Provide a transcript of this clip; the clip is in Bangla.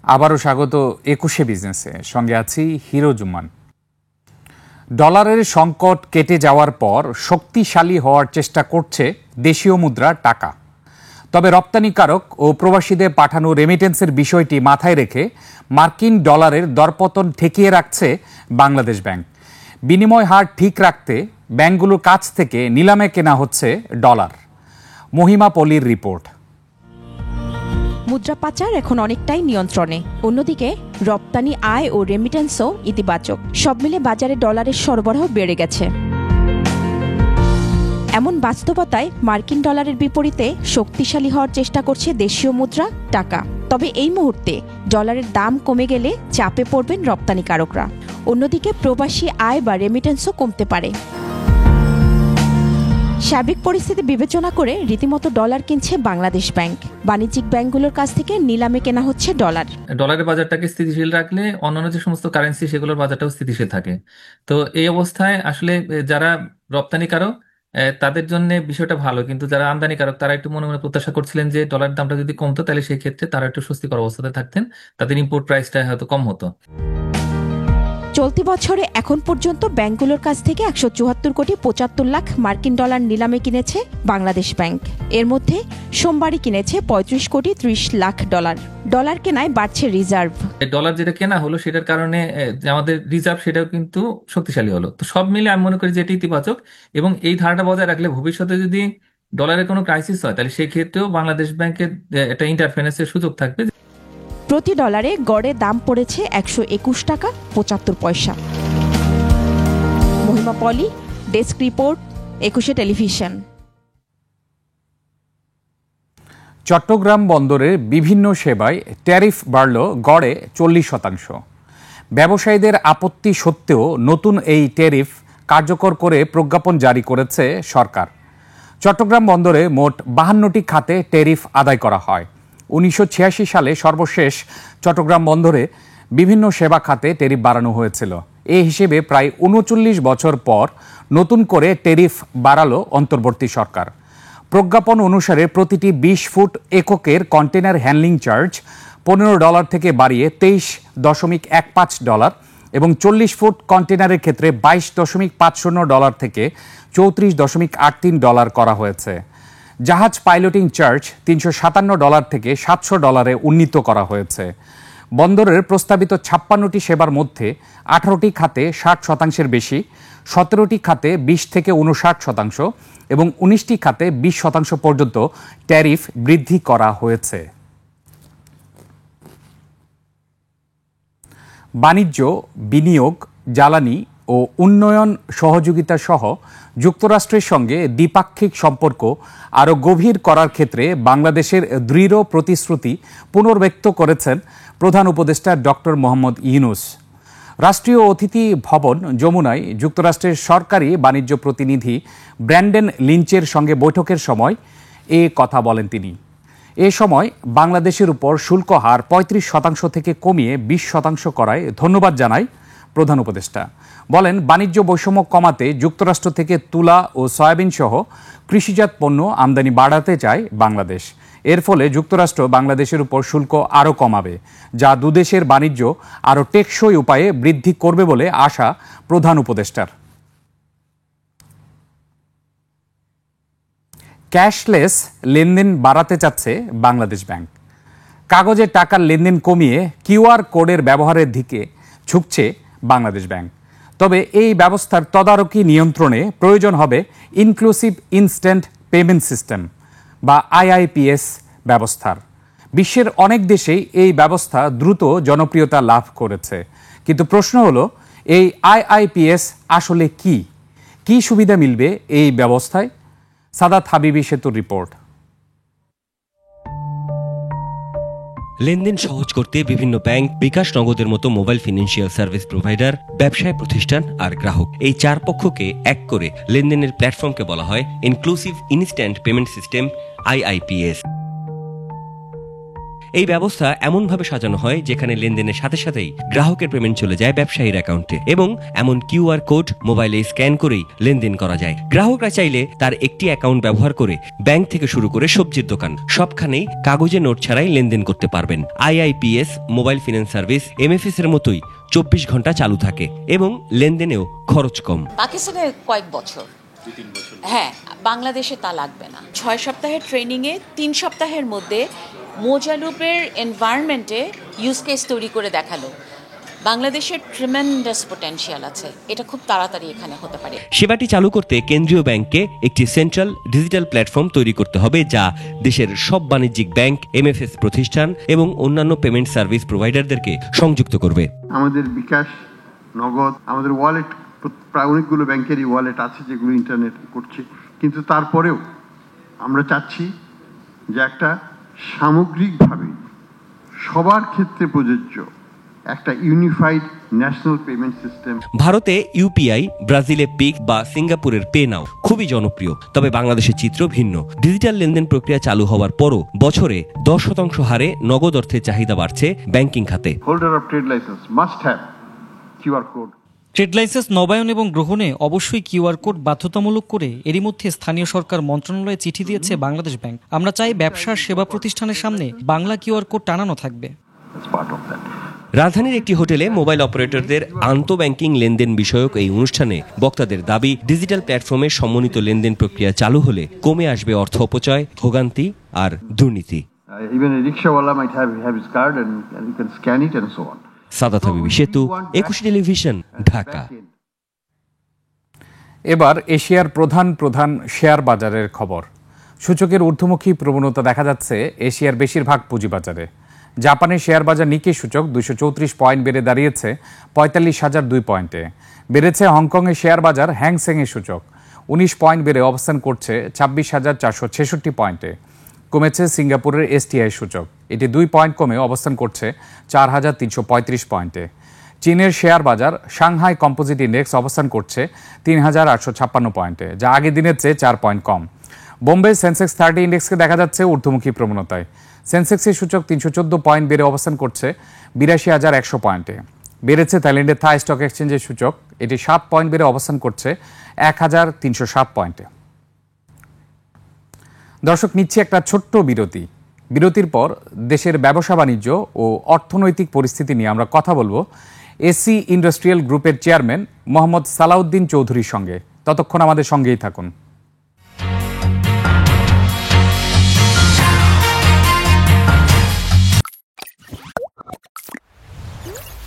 আবারও স্বাগত ২১শে বিজনেসে, সঙ্গে আছি হিরোজুমান। ডলারের সংকট কেটে যাওয়ার পর শক্তিশালী হওয়ার চেষ্টা করছে দেশীয় মুদ্রা টাকা। তবে রপ্তানিকারক ও প্রবাসীদের পাঠানো রেমিটেন্সের বিষয়টি মাথায় রেখে মার্কিন ডলারের দরপতন ঠেকিয়ে রাখছে বাংলাদেশ ব্যাংক। বিনিময় হার ঠিক রাখতে ব্যাংকগুলোর কাছ থেকে নিলামে কেনা হচ্ছে ডলার। মহিমা পলির রিপোর্ট। মুদ্রা পাচার এখন অনেকটাই নিয়ন্ত্রণে। অন্যদিকে রপ্তানি আয় ও রেমিটেন্সও ইতিবাচক। সব মিলে বাজারে ডলারের সরবরাহ বেড়ে গেছে। এমন বাস্তবতায় মার্কিন ডলারের বিপরীতে শক্তিশালী হওয়ার চেষ্টা করছে দেশীয় মুদ্রা টাকা। তবে এই মুহূর্তে ডলারের দাম কমে গেলে চাপে পড়বেন রপ্তানিকারকরা। অন্যদিকে প্রবাসী আয় বা রেমিটেন্সও কমতে পারে। সার্বিক পরিস্থিতি বিবেচনা করে রীতিমতো ডলার কিনছে বাংলাদেশ ব্যাংক। বাণিজ্যিক ব্যাংকগুলোর কাছ থেকে নিলামে কেনা হচ্ছে ডলার। ডলারের বাজারটাকে স্থিতিশীল রাখলে অন্যান্য যে সমস্ত কারেন্সি সেগুলোর বাজারটাও স্থিতিশীল থাকে। তো এই অবস্থায় আসলে যারা রপ্তানিকারক তাদের জন্য বিষয়টা ভালো, কিন্তু যারা আমদানিকারক তারা একটু মনে মনে প্রত্যাশা করছিলেন যে ডলারের দামটা যদি কমতো তাহলে সেই ক্ষেত্রে তারা একটু স্বস্তিকর অবস্থাতে থাকতেন, তাদের ইম্পোর্ট প্রাইসটা হয়তো কম হতো। চলতি বছরে এখন পর্যন্ত ব্যাংকগুলোর কাছ থেকে ১৭,৭৫,০০,০০,০০০ মার্কিন ডলার নিলামে কিনেছে বাংলাদেশ ব্যাংক। এর মধ্যে সোমবারই কিনেছে ৩৫,৩০,০০,০০০ ডলার। ডলার কেনায় বাড়ছে রিজার্ভ। ডলার যেটা কেনা হলো সেটার কারণে আমাদের রিজার্ভ সেটাও কিন্তু শক্তিশালী হলো। তো সব মিলে আমি মনে করি যে এটি ইতিবাচক, এবং এই ধারাটা বজায় রাখলে ভবিষ্যতে যদি ডলারের কোনো ক্রাইসিস হয় তাহলে সেই ক্ষেত্রেও বাংলাদেশ ব্যাংকের একটা ইন্টারফারেন্সের সুযোগ থাকবে। প্রতি ডলারে গড়ে দাম পড়েছে ১২১.৭৫ টাকা। মহিমা পলি, ডেস্ক রিপোর্ট, ২১শে টেলিভিশন। চট্টগ্রাম বন্দরের বিভিন্ন সেবায় ট্যারিফ বাড়ল গড়ে ৪০%। ব্যবসায়ীদের আপত্তি সত্ত্বেও নতুন এই ট্যারিফ কার্যকর করে প্রজ্ঞাপন জারি করেছে সরকার। চট্টগ্রাম বন্দরে মোট ৫২টি খাতে ট্যারিফ আদায় করা হয়। ১৯৮৬ সালে সর্বশেষ চট্টগ্রাম বন্দরে বিভিন্ন সেবা খাতে ট্যারিফ বাড়ানো হয়েছিল। এই হিসেবে প্রায় ৩৯ বছর পর নতুন করে ট্যারিফ বাড়ালো অন্তর্বর্তী সরকার। প্রজ্ঞাপন অনুসারে প্রতিটি ২০ ফুট এককের কন্টেনার হ্যান্ডলিং চার্জ $১৫ থেকে বাড়িয়ে $২৩.১৫ এবং ৪০ ফুট কন্টেনারের ক্ষেত্রে $২২.৫০ থেকে $৩৪.৮৩ করা হয়েছে। জাহাজ পাইলটিং চার্জ $৩৫৭ থেকে $৭০০ উন্নীত করা হয়েছে। বন্দরের প্রস্তাবিত ৫৬টি সেবার মধ্যে ১৮টি খাতে ৬০% বেশি, ১৭টি খাতে ২০ থেকে ৫৯% এবং ১৯টি খাতে ২০% পর্যন্ত ট্যারিফ বৃদ্ধি করা হয়েছে। বাণিজ্য, বিনিয়োগ, জ্বালানি ও উন্নয়ন সহযোগিতা সহ যুক্তরাষ্ট্রের সঙ্গে দ্বিপাক্ষিক সম্পর্ক আরও গভীর করার ক্ষেত্রে বাংলাদেশের দৃঢ় প্রতিশ্রুতি পুনর্ব্যক্ত করেছেন প্রধান উপদেষ্টা ডক্টর মোহাম্মদ ইউনূস। রাষ্ট্রীয় অতিথি ভবন যমুনায় যুক্তরাষ্ট্রের সরকারি বাণিজ্য প্রতিনিধি ব্র্যান্ডন লিঞ্চের সঙ্গে বৈঠকের সময় এ কথা বলেন তিনি। এ সময় বাংলাদেশের উপর শুল্ক হার ৩৫% থেকে কমিয়ে ২০% করায় ধন্যবাদ জানায় প্রধান উপদেষ্টা। বলেন, বাণিজ্য বৈষম্য কমাতে যুক্তরাষ্ট্র থেকে তুলা ও সয়াবিন সহ কৃষিজাত পণ্য আমদানি বাড়াতে চায় বাংলাদেশ। এর ফলে যুক্তরাষ্ট্র বাংলাদেশের উপর শুল্ক আরও কমাবে, যা দুদেশের বাণিজ্য আরও টেকসই উপায়ে বৃদ্ধি করবে বলে আশা প্রধান উপদেষ্টার। ক্যাশলেস লেনদেন বাড়াতে চাচ্ছে বাংলাদেশ ব্যাংক। কাগজের টাকার লেনদেন কমিয়ে কিউআর কোডের ব্যবহারের দিকে ঝুঁকছে বাংলাদেশ ব্যাংক। তবে এই ব্যবস্থার তদারকি নিয়ন্ত্রণে প্রয়োজন হবে ইনক্লুসিভ ইনস্ট্যান্ট পেমেন্ট সিস্টেম বা আইআইপিএস ব্যবস্থার। বিশ্বের অনেক দেশেই এই ব্যবস্থা দ্রুত জনপ্রিয়তা লাভ করেছে, কিন্তু প্রশ্ন হলো এই আইআইপিএস আসলে কি সুবিধা মিলবে এই ব্যবস্থায়? সাদাত হাবিবি সেতুর রিপোর্ট। লেনদেন সহজ করতে বিভিন্ন ব্যাংক, বিকাশ নগদের মতো মোবাইল ফিনান্সিয়াল সার্ভিস প্রোভাইডার, ব্যবসায় প্রতিষ্ঠান আর গ্রাহক, এই চার পক্ষকে এক করে লেনদেনের প্ল্যাটফর্মকে বলা হয় ইনক্লুসিভ ইনস্ট্যান্ট পেমেন্ট সিস্টেম, আইআইপিএস। এই ব্যবস্থা এমনভাবে সাজানো হয় যেখানে লেনদেনের সাথে সাথেই গ্রাহকের পেমেন্ট চলে যায় ব্যবসায়ীর অ্যাকাউন্টে এবং এমন কিউআর কোড মোবাইলে স্ক্যান করেই লেনদেন করা যায়। গ্রাহকরা চাইলে তার একটি অ্যাকাউন্ট ব্যবহার করে ব্যাংক থেকে শুরু করে সবজির দোকান সবখানেই কাগজে নোট ছাড়াই লেনদেন করতে পারবেন। আইআইপিএস মোবাইল ফিন্যান্স সার্ভিস এমএফএস এর মতোই 24 ঘন্টা চালু থাকে এবং লেনদেনেও খরচ কম। পাকিস্তানে কয়েক বছর, হ্যাঁ, বাংলাদেশে তা লাগবে না। 6 সপ্তাহের ট্রেনিংয়ে 3 সপ্তাহের মধ্যে মোজালুপের এনভায়রনমেন্টে ইউজ কেস তৈরি করে দেখালো। বাংলাদেশের ট্রিমেন্ডাস পটেনশিয়াল আছে, এটা খুব তাড়াতাড়ি এখানে হতে পারে। সেবাটি চালু করতে কেন্দ্রীয় ব্যাংককে একটি সেন্ট্রাল ডিজিটাল প্ল্যাটফর্ম তৈরি করতে হবে যা দেশের সব বাণিজ্যিক ব্যাংক, এমএফএস প্রতিষ্ঠান এবং অন্যান্য পেমেন্ট সার্ভিস প্রোভাইডারদেরকে সংযুক্ত করবে। আমাদের বিকাশ, নগদ, আমাদের ওয়ালেট, প্রায় অনেকগুলো ব্যাংকেরই ওয়ালেট আছে যেগুলো ইন্টারনেট করছে, কিন্তু তারপরেও আমরা চাচ্ছি যে একটা সামগ্রিকভাবে সবার ক্ষেত্রে প্রযোজ্য একটা ইউনিফাইড ন্যাশনাল পেমেন্ট সিস্টেম। ভারতে ইউপিআই, ব্রাজিলে পিক বা সিঙ্গাপুরের পে নাও খুবই জনপ্রিয়, তবে বাংলাদেশের চিত্র ভিন্ন। ডিজিটাল লেনদেন প্রক্রিয়া চালু হওয়ার পরও বছরে 10% হারে নগদ অর্থের চাহিদা বাড়ছে ব্যাংকিং খাতে। Holder of trade licence must have QR code. Trade licence নবায়ন এবং গ্রহণে অবশ্যই কিউআর কোড বাধ্যতামূলক করে এরই মধ্যে স্থানীয় সরকার মন্ত্রণালয়ে চিঠি দিয়েছে বাংলাদেশ ব্যাংক। আমরা চাই ব্যবসার সেবা প্রতিষ্ঠানের সামনে বাংলা কিউআর কোড টানানো থাকবে। রাজধানীর একটি হোটেলে মোবাইল অপারেটরদের আন্তঃব্যাংকিং লেনদেন বিষয়ক এই অনুষ্ঠানে বক্তাদের দাবি, ডিজিটাল প্ল্যাটফর্মে সমন্বিত লেনদেন প্রক্রিয়া চালু হলে কমে আসবে অর্থ অপচয়, ভোগান্তি আর দুর্নীতি। Even a rickshaw might have his card and you can scan it and so on. Saadat Habib সেতু, 21 টেলিভিশন, ঢাকা। এবার এশিয়ার প্রধান শেয়ার বাজারের খবর। সূচকের ঊর্ধ্বমুখী প্রবণতা দেখা যাচ্ছে এশিয়ার বেশিরভাগ পুঁজিবাজারে। জাপানের শেয়ার বাজার নিকি সূচক 234 পয়েন্ট বেড়ে দাঁড়িয়েছে 45,002 পয়েন্টে। বেড়েছে হংকংয়ের শেয়ার বাজার হ্যাংসেংয়ের সূচক 19 পয়েন্ট বেড়ে অবস্থান করছে 26,466 পয়েন্টে। কমেছে সিঙ্গাপুরের এসটিআই সূচক, এটি 2 পয়েন্ট কমে অবস্থান করছে 4,335 পয়েন্টে। চীনের শেয়ার বাজার সাংহাই কম্পোজিট ইন্ডেক্স অবস্থান করছে 3,856 পয়েন্টে, যা আগের দিনের চেয়ে 4 পয়েন্ট কম। বোম্বে সেন্সেক্স 30 ইন্ডেক্সকে দেখা যাচ্ছে ঊর্ধ্বমুখী প্রবণতায়। সেন্সেক্সের সূচক 314 পয়েন্ট বেড়ে অবস্থান করছে 82,100 পয়েন্টে। বেড়েছে থাইল্যান্ডের থাই স্টক এক্সচেঞ্জের সূচক, এটি 7 পয়েন্ট বেড়ে অবস্থান করছে 1,307 পয়েন্টে। দর্শক, নিচ্ছে একটা ছোট্ট বিরতি। বিরতির পর দেশের ব্যবসা বাণিজ্য ও অর্থনৈতিক পরিস্থিতি নিয়ে আমরা কথা বলবো এসি ইন্ডাস্ট্রিয়াল গ্রুপের চেয়ারম্যান মোহাম্মদ সালাউদ্দিন চৌধুরীর সঙ্গে। ততক্ষণ আমাদের সঙ্গেই থাকুন।